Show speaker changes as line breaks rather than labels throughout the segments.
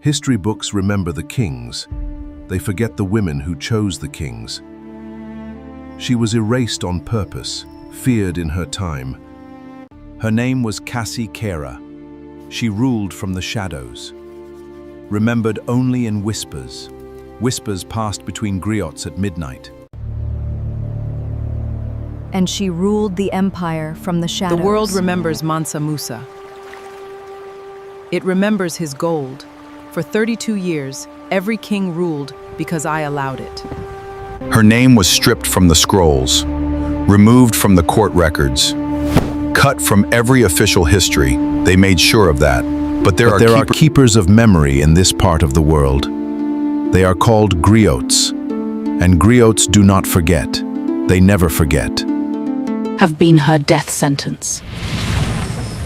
History books remember the kings. They forget the women who chose the kings. She was erased on purpose, feared in her time. Her name was Kassi. She ruled from the shadows. Remembered only in whispers. Whispers passed between griots at midnight.
And she ruled the empire from the shadows.
The world remembers Mansa Musa. It remembers his gold. For 32 years, every king ruled because I allowed it.
Her name was stripped from the scrolls, removed from the court records, cut from every official history. They made sure of that. But there are keepers of memory in this part of the world. They are called griots. And griots do not forget. They never forget.
Have been her death sentence.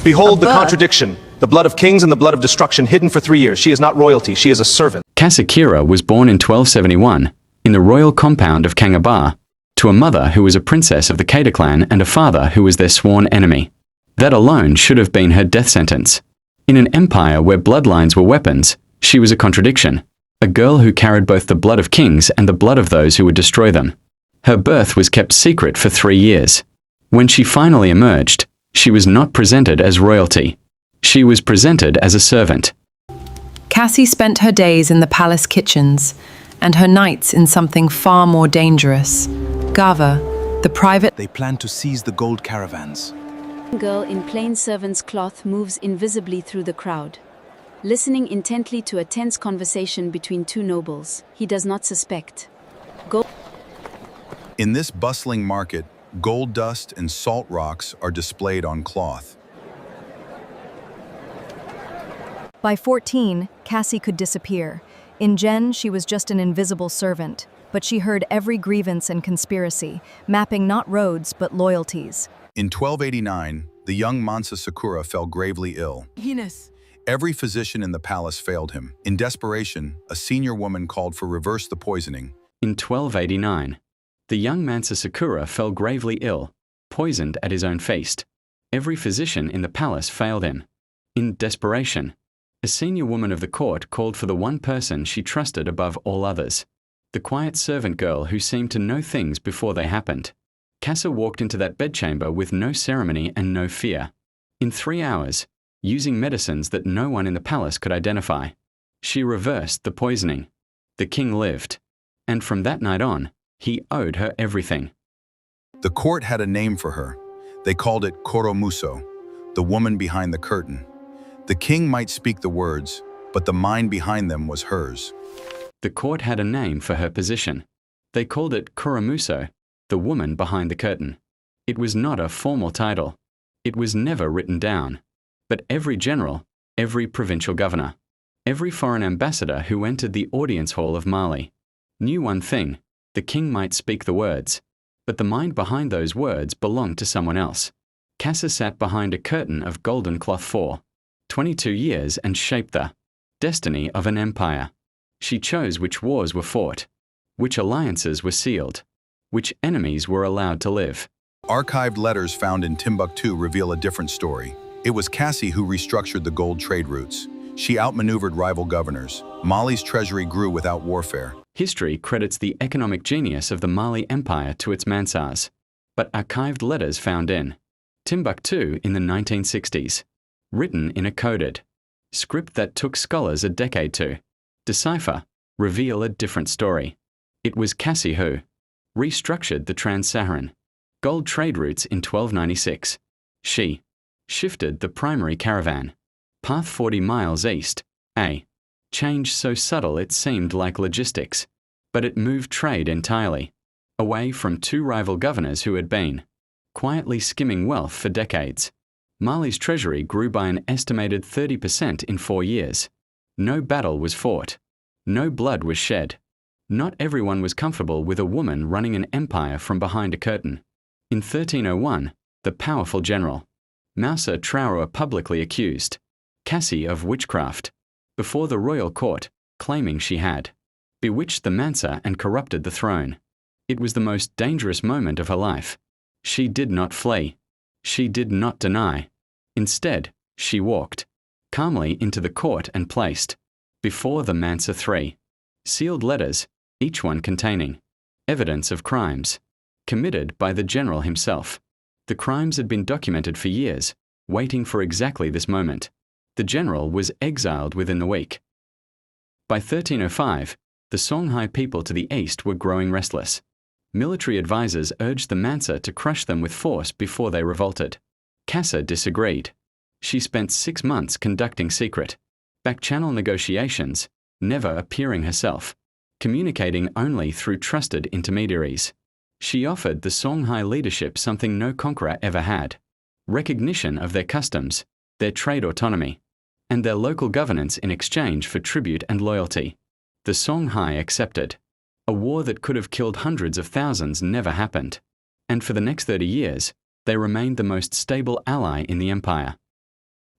Behold the contradiction. The blood of kings and the blood of destruction hidden for 3 years. She is not royalty, she is a servant.
Kassi was born in 1271 in the royal compound of Kangabar to a mother who was a princess of the Kader clan and a father who was their sworn enemy. That alone should have been her death sentence. In an empire where bloodlines were weapons, she was a contradiction. A girl who carried both the blood of kings and the blood of those who would destroy them. Her birth was kept secret for 3 years. When she finally emerged, she was not presented as royalty. She was presented as a servant.
Kassi spent her days in the palace kitchens and her nights in something far more dangerous. Gava, the private...
They plan to seize the gold caravans.
A girl in plain servant's cloth moves invisibly through the crowd, listening intently to a tense conversation between two nobles. He does not suspect.
In this bustling market, gold dust and salt rocks are displayed on cloth.
By 14, Kassi could disappear. In Djenne, she was just an invisible servant, but she heard every grievance and conspiracy, mapping not roads but loyalties.
In 1289, the young Mansa Sakura fell gravely ill. Every physician in the palace failed him. In desperation, a senior woman called for reverse the poisoning.
In 1289, the young Mansa Sakura fell gravely ill, poisoned at his own feast. Every physician in the palace failed him. In desperation, a senior woman of the court called for the one person she trusted above all others, the quiet servant girl who seemed to know things before they happened. Kassi walked into that bedchamber with no ceremony and no fear. In 3 hours, using medicines that no one in the palace could identify, she reversed the poisoning. The king lived, and from that night on, he owed her everything.
The court had a name for her. They called it Koromuso, the woman behind the curtain. The king might speak the words, but the mind behind them was hers.
The court had a name for her position. They called it Koromuso, the woman behind the curtain. It was not a formal title. It was never written down. But every general, every provincial governor, every foreign ambassador who entered the audience hall of Mali knew one thing: the king might speak the words, but the mind behind those words belonged to someone else. Kassi sat behind a curtain of golden cloth for 22 years and shaped the destiny of an empire. She chose which wars were fought, which alliances were sealed, which enemies were allowed to live.
Archived letters found in Timbuktu reveal a different story. It was Kassi who restructured the gold trade routes. She outmaneuvered rival governors. Mali's treasury grew without warfare.
History credits the economic genius of the Mali Empire to its Mansars, but archived letters found in Timbuktu in the 1960s, written in a coded script that took scholars a decade to decipher, reveal a different story. It was Kassi who restructured the Trans-Saharan gold trade routes in 1296. She shifted the primary caravan path 40 miles east, a change so subtle it seemed like logistics, but it moved trade entirely, away from two rival governors who had been quietly skimming wealth for decades. Mali's treasury grew by an estimated 30% in 4 years. No battle was fought. No blood was shed. Not everyone was comfortable with a woman running an empire from behind a curtain. In 1301, the powerful general, Moussa Traore, publicly accused Kassi of witchcraft before the royal court, claiming she had bewitched the Mansa and corrupted the throne. It was the most dangerous moment of her life. She did not flee. She did not deny. Instead, she walked calmly into the court and placed Before the Mansa III. Sealed letters, each one containing evidence of crimes committed by the general himself. The crimes had been documented for years, waiting for exactly this moment. The general was exiled within the week. By 1305, the Songhai people to the east were growing restless. Military advisors urged the Mansa to crush them with force before they revolted. Kassi disagreed. She spent 6 months conducting secret, back-channel negotiations, never appearing herself, communicating only through trusted intermediaries. She offered the Songhai leadership something no conqueror ever had: recognition of their customs, their trade autonomy, and their local governance in exchange for tribute and loyalty. The Songhai accepted. A war that could have killed hundreds of thousands never happened, and for the next 30 years, they remained the most stable ally in the empire.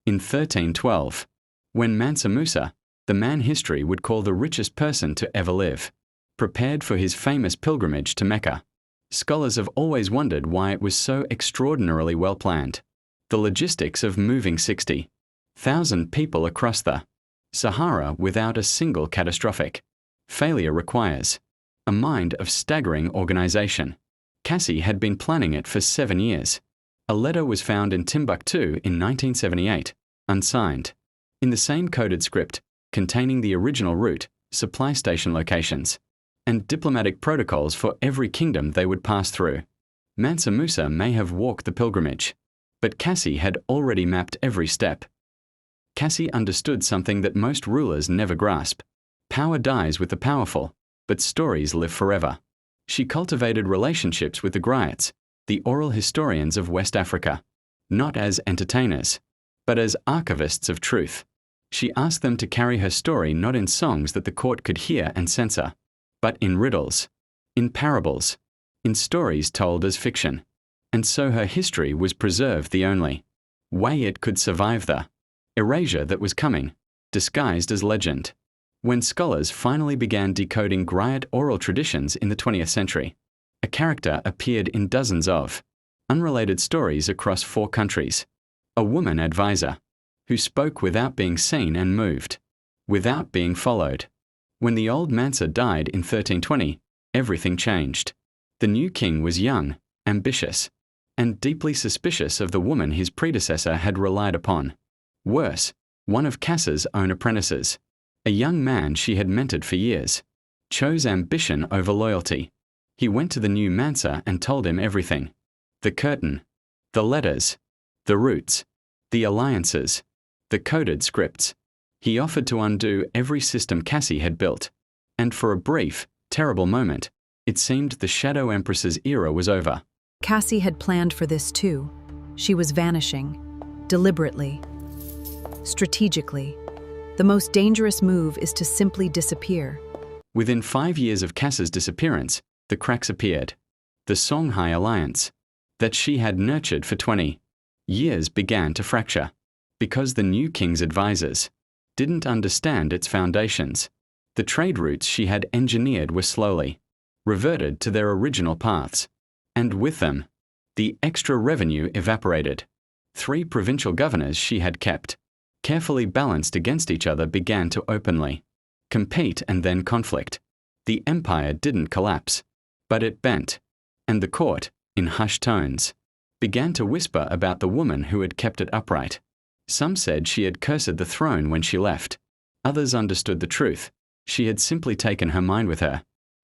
In 1312, when Mansa Musa, the man history would call the richest person to ever live, prepared for his famous pilgrimage to Mecca, scholars have always wondered why it was so extraordinarily well planned. The logistics of moving 60,000 people across the Sahara without a single catastrophic failure requires a mind of staggering organization. Kassi had been planning it for 7 years. A letter was found in Timbuktu in 1978, unsigned, in the same coded script, containing the original route, supply station locations, and diplomatic protocols for every kingdom they would pass through. Mansa Musa may have walked the pilgrimage, but Kassi had already mapped every step. Kassi understood something that most rulers never grasp. Power dies with the powerful, but stories live forever. She cultivated relationships with the griots, the oral historians of West Africa, not as entertainers, but as archivists of truth. She asked them to carry her story not in songs that the court could hear and censor, but in riddles, in parables, in stories told as fiction. And so her history was preserved the only way it could survive the erasure that was coming, disguised as legend. When scholars finally began decoding griot oral traditions in the 20th century, a character appeared in dozens of unrelated stories across 4 countries. A woman advisor, who spoke without being seen and moved, without being followed. When the old Mansa died in 1320, everything changed. The new king was young, ambitious, and deeply suspicious of the woman his predecessor had relied upon. Worse, one of Kassi's own apprentices, a young man she had mentored for years, chose ambition over loyalty. He went to the new Mansa and told him everything: the curtain, the letters, the routes, the alliances, the coded scripts. He offered to undo every system Kassi had built, and for a brief, terrible moment, it seemed the Shadow Empress's era was over.
Kassi had planned for this too. She was vanishing, deliberately, strategically. The most dangerous move is to simply disappear.
Within 5 years of Kassi's disappearance, the cracks appeared. The Songhai alliance, that she had nurtured for 20 years, began to fracture, because the new king's advisors didn't understand its foundations. The trade routes she had engineered were slowly reverted to their original paths, and with them, the extra revenue evaporated. 3 provincial governors she had kept, carefully balanced against each other, began to openly compete and then conflict. The empire didn't collapse, but it bent, and the court, in hushed tones, began to whisper about the woman who had kept it upright. Some said she had cursed the throne when she left. Others understood the truth. She had simply taken her mind with her.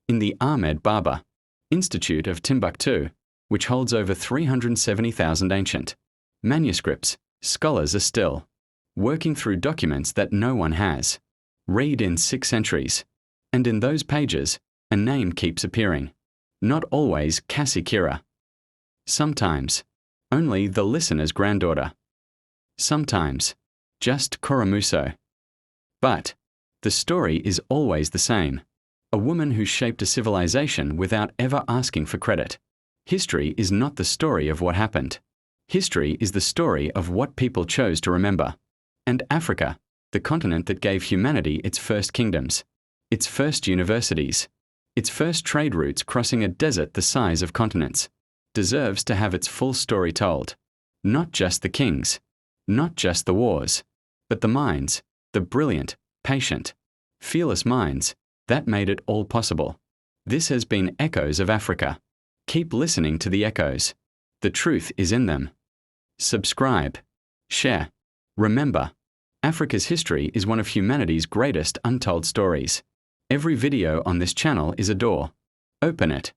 In the Ahmed Baba Institute of Timbuktu, which holds over 370,000 ancient manuscripts, scholars are still working through documents that no one has read in 6 centuries. And in those pages, a name keeps appearing. Not always Kassi Kira. Sometimes, only the listener's granddaughter. Sometimes, just Koromuso. But the story is always the same. A woman who shaped a civilization without ever asking for credit. History is not the story of what happened. History is the story of what people chose to remember. And Africa, the continent that gave humanity its first kingdoms, its first universities, its first trade routes crossing a desert the size of continents, deserves to have its full story told. Not just the kings, not just the wars, but the minds, the brilliant, patient, Fearless minds, that made it all possible. This has been Echoes of Africa. Keep listening to the echoes. The truth is in them. Subscribe. Share. Remember, Africa's history is one of humanity's greatest untold stories. Every video on this channel is a door. Open it.